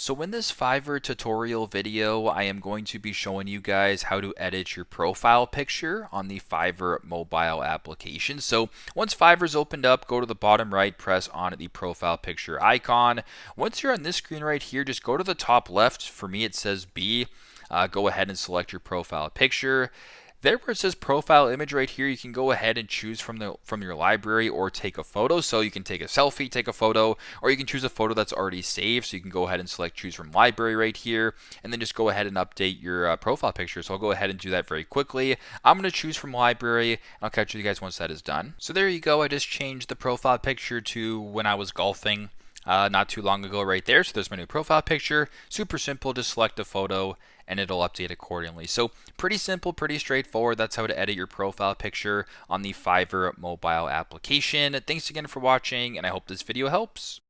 So in this Fiverr tutorial video, I am going to be showing you guys how to edit your profile picture on the Fiverr mobile application. So once Fiverr's opened up, go to the bottom right, press on the profile picture icon. Once you're on this screen right here, just go to the top left. For me, it says B. Go ahead and select your profile picture. There where it says profile image right here, you can go ahead and choose from your library or take a photo. So you can take a selfie, take a photo, or you can choose a photo that's already saved. So you can go ahead and select choose from library right here, and then just go ahead and update your profile picture. So I'll go ahead and do that very quickly. I'm going to choose from library, and I'll catch you guys once that is done. So there you go. I just changed the profile picture to when I was golfing. Not too long ago right there. So there's my new profile picture. Super simple, just select a photo and it'll update accordingly. So pretty simple, pretty straightforward. That's how to edit your profile picture on the Fiverr mobile application. Thanks again for watching, and I hope this video helps.